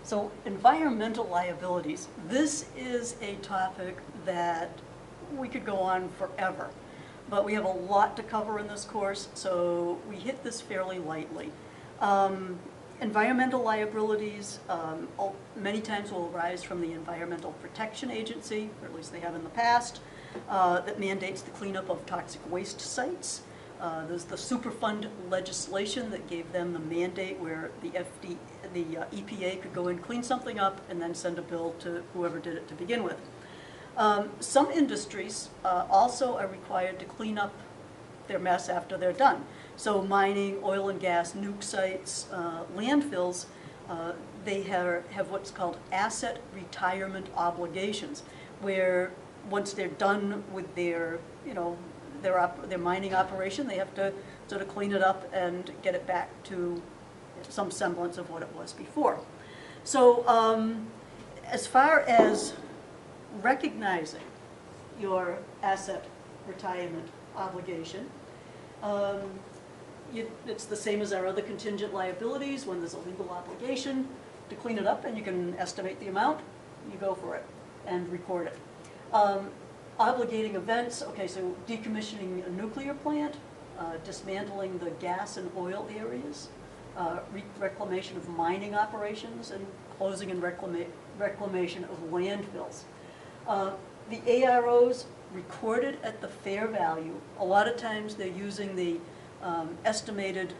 So environmental liabilities, this is a topic that we could go on forever, but we have a lot to cover in this course, so we hit this fairly lightly. Environmental liabilities many times will arise from the Environmental Protection Agency, or at least they have in the past, that mandates the cleanup of toxic waste sites. There's the Superfund legislation that gave them the mandate where the EPA could go and clean something up and then send a bill to whoever did it to begin with. Some industries also are required to clean up their mess after they're done. So mining, oil and gas, nuke sites, landfills, they have what's called asset retirement obligations, where once they're done with their, their mining operation, they have to sort of clean it up and get it back to some semblance of what it was before. So as far as recognizing your asset retirement obligation, it's the same as our other contingent liabilities. When there's a legal obligation to clean it up and you can estimate the amount, you go for it and record it. Obligating events, okay, so decommissioning a nuclear plant, dismantling the gas and oil areas, reclamation of mining operations, and closing and reclamation of landfills. The AROs recorded at the fair value. A lot of times they're using the estimated,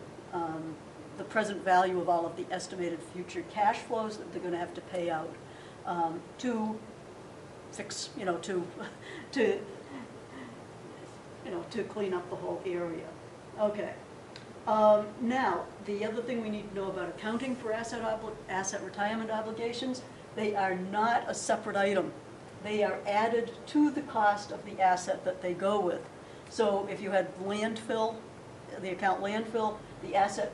the present value of all of the estimated future cash flows that they're going to have to pay out to fix, to clean up the whole area. Okay. Now, the other thing we need to know about accounting for asset retirement obligations, they are not a separate item. They are added to the cost of the asset that they go with. So if you had landfill, the account landfill, the asset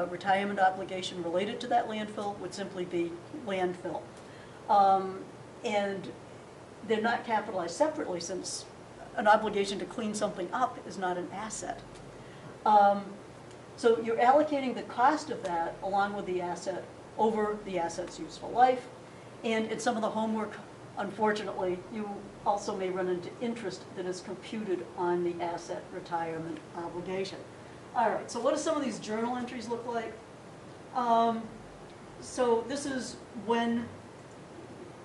retirement obligation related to that landfill would simply be landfill. And they're not capitalized separately, since an obligation to clean something up is not an asset. So you're allocating the cost of that along with the asset over the asset's useful life. And in some of the homework, unfortunately, you also may run into interest that is computed on the asset retirement obligation. All right, so what do some of these journal entries look like? So this is when,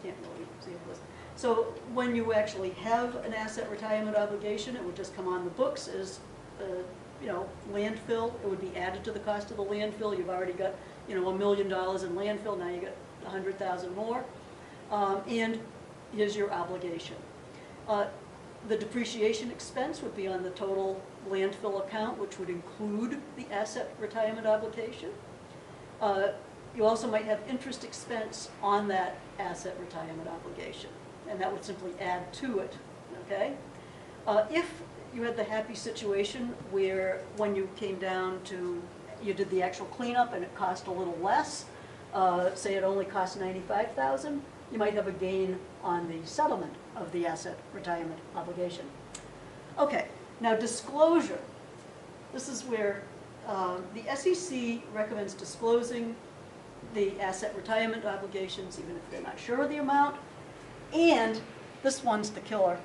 can't really see this. So when you actually have an asset retirement obligation, it would just come on the books as, landfill. It would be added to the cost of the landfill. You've already got, $1 million in landfill. Now you got 100,000 more. And here's your obligation. The depreciation expense would be on the total landfill account, which would include the asset retirement obligation. You also might have interest expense on that asset retirement obligation, and that would simply add to it, okay? If you had the happy situation where when you came down to, you did the actual cleanup and it cost a little less, say it only cost $95,000, you might have a gain on the settlement of the asset retirement obligation. Okay, now disclosure. This is where the SEC recommends disclosing the asset retirement obligations even if they're not sure of the amount. And this one's the killer.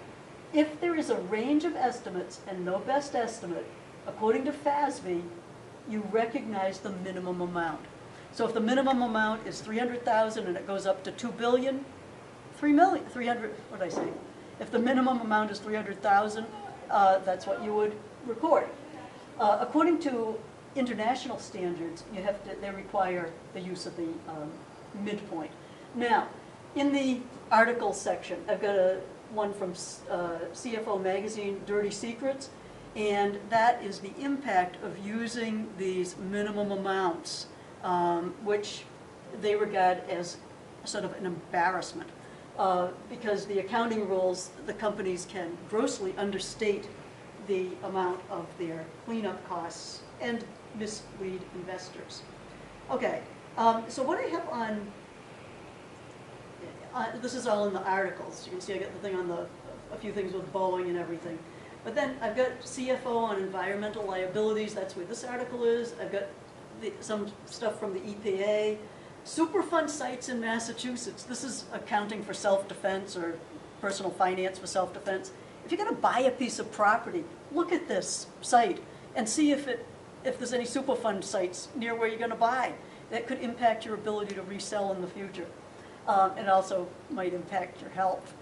If there is a range of estimates and no best estimate, according to FASB, you recognize the minimum amount. So if the minimum amount is $300,000 and it goes up to $2 billion, what did I say? If the minimum amount is $300,000, that's what you would record. According to international standards, they require the use of the midpoint. Now, in the article section, I've got one from CFO magazine, Dirty Secrets, and that is the impact of using these minimum amounts, which they regard as sort of an embarrassment, because the accounting rules, the companies can grossly understate the amount of their cleanup costs and mislead investors. Okay, so what I have on, this is all in the articles. You can see I got the thing on a few things with Boeing and everything. But then I've got CFO on environmental liabilities. That's where this article is. I've got some stuff from the EPA, Superfund sites in Massachusetts, this is accounting for self-defense or personal finance for self-defense. If you're going to buy a piece of property, look at this site and see if there's any Superfund sites near where you're going to buy. That could impact your ability to resell in the future. It also might impact your health.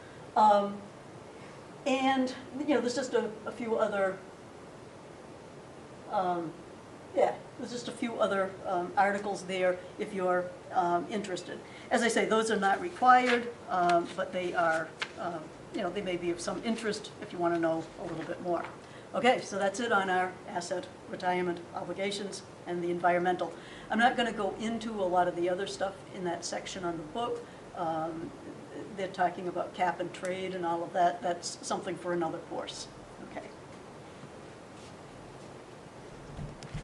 And, there's just a few other, there's just a few other articles there if you're interested. As I say, those are not required, but they are, they may be of some interest if you want to know a little bit more. Okay, so that's it on our asset retirement obligations and the environmental. I'm not going to go into a lot of the other stuff in that section on the book. They're talking about cap and trade and all of that. That's something for another course.